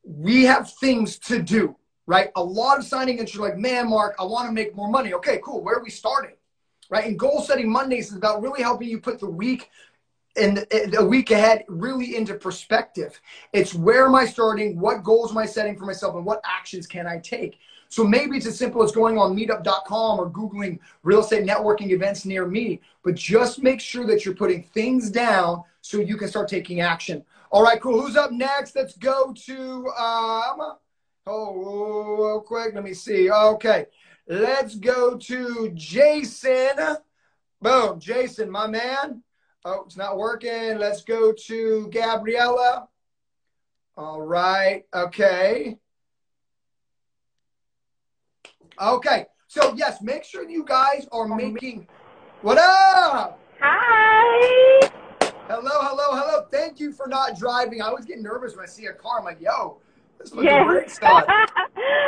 we have things to do, right? A lot of signing agents are like, man, Mark, I want to make more money. Okay, cool. Where are we starting, right? And goal setting Mondays is about really helping you put the week and a week ahead really into perspective. It's where am I starting? What goals am I setting for myself? And what actions can I take? So maybe it's as simple as going on meetup.com or Googling real estate networking events near me, but just make sure that you're putting things down so you can start taking action. All right, cool. Who's up next? Let's go to, real quick. Let me see. Okay. Let's go to Jason. Boom. Jason, my man. Oh, it's not working. Let's go to Gabriella. All right. Okay. Okay. So, yes, make sure you guys are making... What up? Hi. Hello. Thank you for not driving. I always get nervous when I see a car. I'm like, yo, this looks great stuff.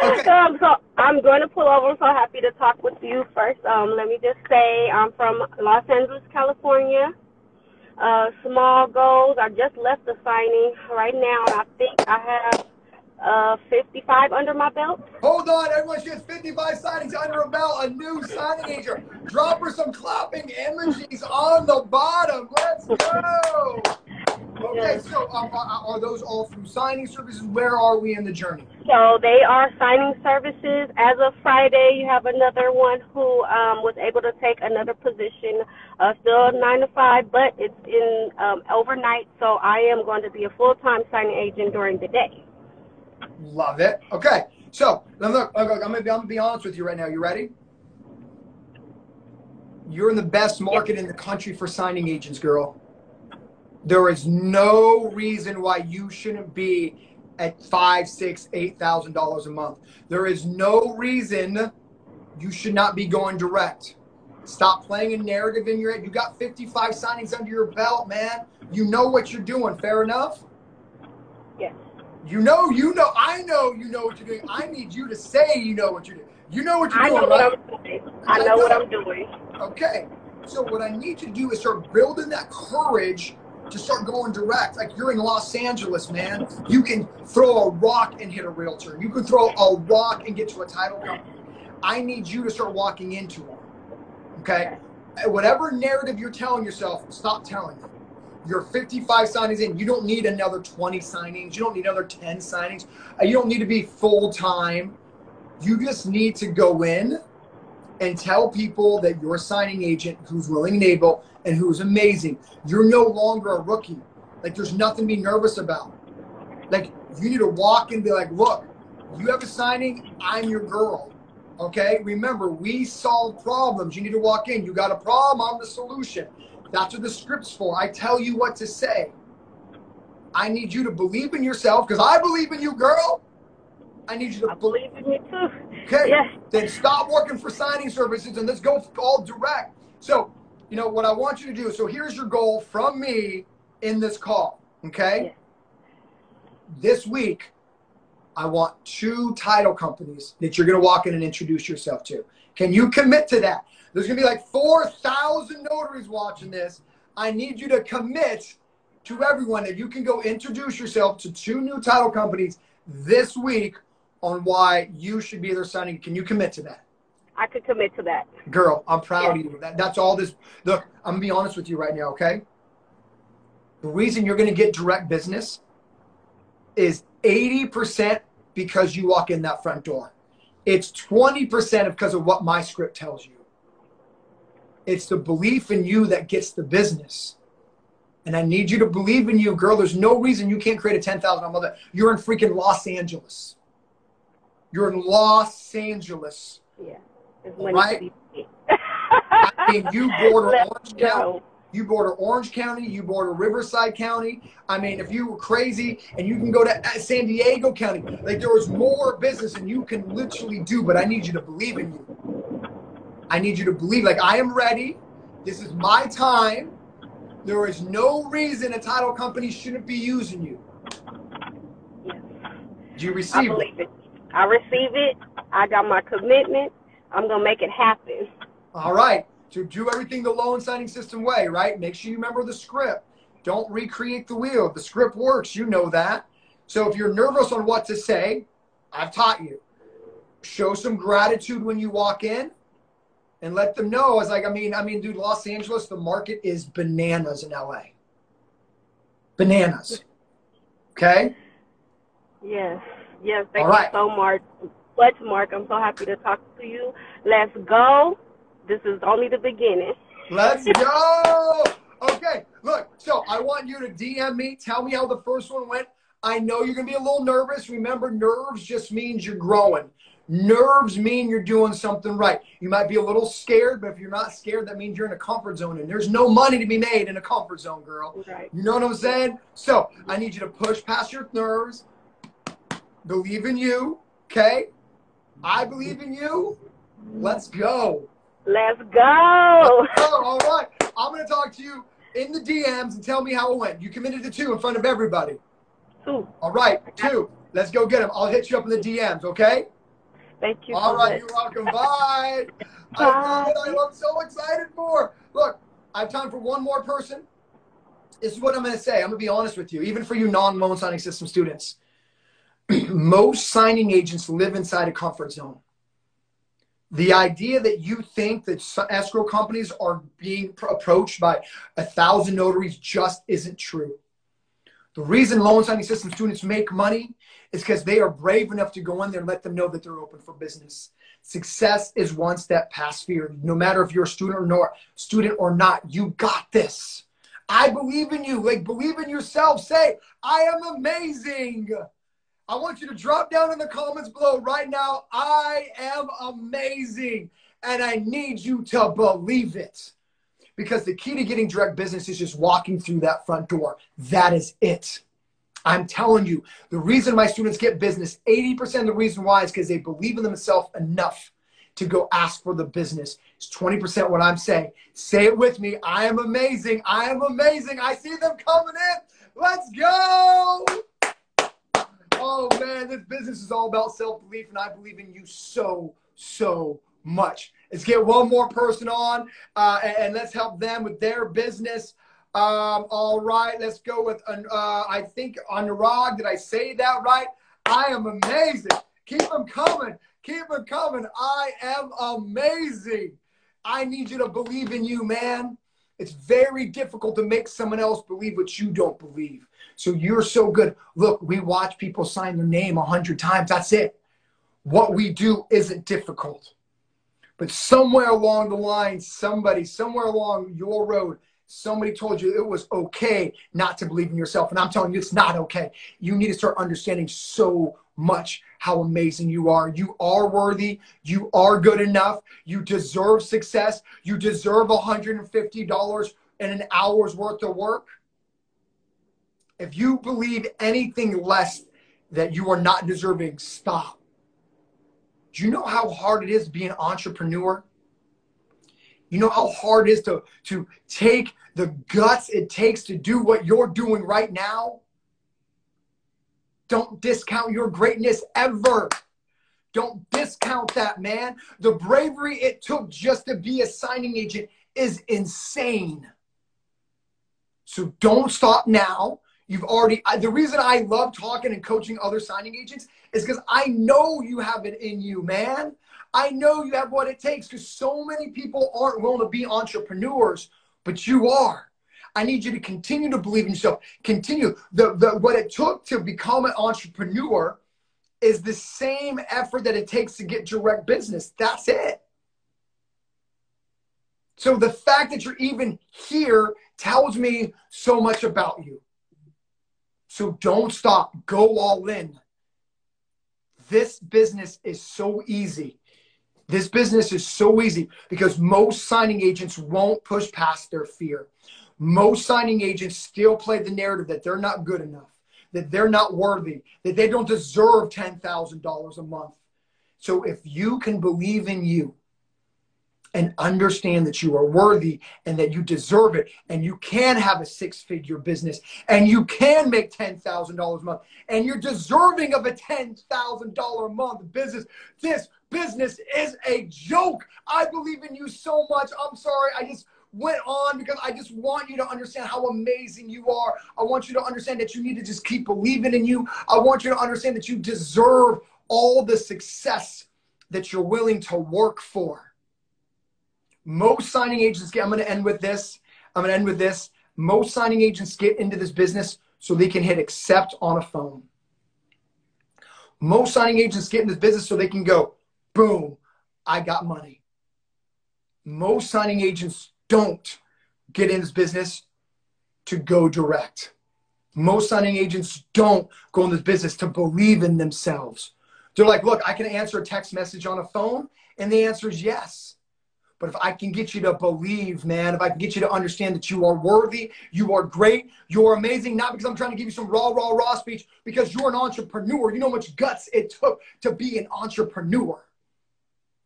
Okay. So I'm going to pull over. So happy to talk with you first. Let me just say I'm from Los Angeles, California. Small goals. I just left the signing right now, and I think I have 55 under my belt. Hold on, everyone. She has 55 signings under her belt. A new signing agent. Drop her some clapping emojis on the bottom. Let's go. Okay, so are those all through signing services? Where are we in the journey? So they are signing services. As of Friday, you have another one who was able to take another position, still 9 to 5, but it's in overnight. So I am going to be a full-time signing agent during the day. Love it. Okay, so look, I'm gonna be honest with you right now. You ready? You're in the best market in the country for signing agents, girl. There is no reason why you shouldn't be at $5,000, $6,000, $8,000 a month. There is no reason you should not be going direct. Stop playing a narrative in your head. You got 55 signings under your belt, man. You know what you're doing. Fair enough? Yes. I know you know what you're doing. I need you to say you know what you're doing. You know what you're doing, right? I know what I'm doing. Okay. So what I need you to do is start building that courage to start going direct. Like, you're in Los Angeles, man. You can throw a rock and hit a realtor. You can throw a rock and get to a title company. I need you to start walking into one. Okay? Whatever narrative you're telling yourself, stop telling it. You're 55 signings in. You don't need another 20 signings. You don't need another 10 signings. You don't need to be full-time. You just need to go in and tell people that you're a signing agent who's willing and able and who's amazing. You're no longer a rookie. Like, there's nothing to be nervous about. Like, you need to walk and be like, look, you have a signing, I'm your girl. Okay? Remember, we solve problems. You need to walk in. You got a problem, I'm the solution. That's what the script's for. I tell you what to say. I need you to believe in yourself, because I believe in you, girl. I need you to believe in me too. Okay. Yes. Then stop working for signing services and let's go all direct. So you know, what I want you to do, so here's your goal from me in this call, okay? Yes. This week, I want 2 title companies that you're going to walk in and introduce yourself to. Can you commit to that? There's going to be like 4,000 notaries watching this. I need you to commit to everyone that you can go introduce yourself to 2 new title companies this week on why you should be there signing. Can you commit to that? I could commit to that. Girl, I'm proud of you. That's all this. Look, I'm going to be honest with you right now, okay? The reason you're going to get direct business is 80% because you walk in that front door. It's 20% because of what my script tells you. It's the belief in you that gets the business. And I need you to believe in you, girl. There's no reason you can't create a $10,000 month. You're in freaking Los Angeles. You're in Los Angeles. Yeah. Right? I mean, you border Orange County. You border Orange County. You border Riverside County. I mean, if you were crazy and you can go to San Diego County, like there was more business than you can literally do, but I need you to believe in you. I need you to believe, like, I am ready. This is my time. There is no reason a title company shouldn't be using you. Yes. Do you receive it? I receive it. I got my commitment. I'm going to make it happen. All right. So do everything the loan signing system way, right? Make sure you remember the script. Don't recreate the wheel. The script works. You know that. So if you're nervous on what to say, I've taught you. Show some gratitude when you walk in and let them know. It's like, I mean, dude, Los Angeles, the market is bananas in LA. Bananas. Okay? Yes. Yes. Thank you so much, Mark. I'm so happy to talk to you. Let's go. This is only the beginning. Let's go. Okay, look, so I want you to DM me. Tell me how the first one went. I know you're going to be a little nervous. Remember, nerves just means you're growing. Nerves mean you're doing something right. You might be a little scared, but if you're not scared, that means you're in a comfort zone. And there's no money to be made in a comfort zone, girl. Right. You know what I'm saying? So I need you to push past your nerves. Believe in you, okay? I believe in you. Let's go. Let's go. All right. I'm going to talk to you in the DMs and tell me how it went. You committed to 2 in front of everybody. 2. All right. 2. Let's go get them. I'll hit you up in the DMs, okay? Thank you. All right. You're welcome. Bye. Bye. I'm so excited for. Look, I have time for one more person. This is what I'm going to say. I'm going to be honest with you, even for you non-loan signing system students. Most signing agents live inside a comfort zone. The idea that you think that escrow companies are being approached by 1,000 notaries just isn't true. The reason loan signing system students make money is because they are brave enough to go in there and let them know that they're open for business. Success is one step past fear. No matter if you're a student or not, you got this. I believe in you. Like, believe in yourself. Say, I am amazing. I want you to drop down in the comments below right now. I am amazing. And I need you to believe it. Because the key to getting direct business is just walking through that front door. That is it. I'm telling you, the reason my students get business, 80% of the reason why is because they believe in themselves enough to go ask for the business. It's 20% what I'm saying. Say it with me. I am amazing. I am amazing. I see them coming in. Let's go. Oh, man, this business is all about self-belief, and I believe in you so, so much. Let's get one more person on, and let's help them with their business. All right, let's go with, I think, Anurag. Did I say that right? I am amazing. Keep them coming. Keep them coming. I am amazing. I need you to believe in you, man. It's very difficult to make someone else believe what you don't believe. So you're so good. Look, we watch people sign their name 100 times. That's it. What we do isn't difficult. But somewhere along the line, somewhere along your road, somebody told you it was okay not to believe in yourself. And I'm telling you, it's not okay. You need to start understanding so much how amazing you are. You are worthy. You are good enough. You deserve success. You deserve $150 in an hour's worth of work. If you believe anything less that you are not deserving, stop. Do you know how hard it is to be an entrepreneur? You know how hard it is to take the guts it takes to do what you're doing right now? Don't discount your greatness ever. Don't discount that, man. The bravery it took just to be a signing agent is insane. So don't stop now. The reason I love talking and coaching other signing agents is because I know you have it in you, man. I know you have what it takes, because so many people aren't willing to be entrepreneurs, but you are. I need you to continue to believe in yourself. Continue. What it took to become an entrepreneur is the same effort that it takes to get direct business. That's it. So the fact that you're even here tells me so much about you. So don't stop. Go all in. This business is so easy. This business is so easy because most signing agents won't push past their fear. Most signing agents still play the narrative that they're not good enough, that they're not worthy, that they don't deserve $10,000 a month. So if you can believe in you and understand that you are worthy and that you deserve it, and you can have a six-figure business, and you can make $10,000 a month, and you're deserving of a $10,000 a month business, this business is a joke. I believe in you so much. I'm sorry. I just went on because I just want you to understand how amazing you are. I want you to understand that you need to just keep believing in you. I want you to understand that you deserve all the success that you're willing to work for. Most signing agents I'm going to end with this. Most signing agents get into this business so they can hit accept on a phone. Most signing agents get in this business so they can go, boom, I got money. Most signing agents don't get in this business to go direct. Most signing agents don't go in this business to believe in themselves. They're like, look, I can answer a text message on a phone, and the answer is yes. But if I can get you to believe, man, if I can get you to understand that you are worthy, you are great, you're amazing, not because I'm trying to give you some raw speech, because you're an entrepreneur. You know how much guts it took to be an entrepreneur.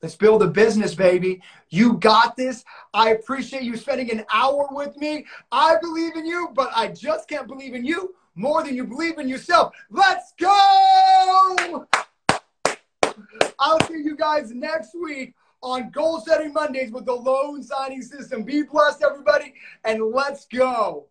Let's build a business, baby. You got this. I appreciate you spending an hour with me. I believe in you, but I just can't believe in you more than you believe in yourself. Let's go! I'll see you guys next week on Goal Setting Mondays with the Loan Signing System. Be blessed, everybody, and let's go.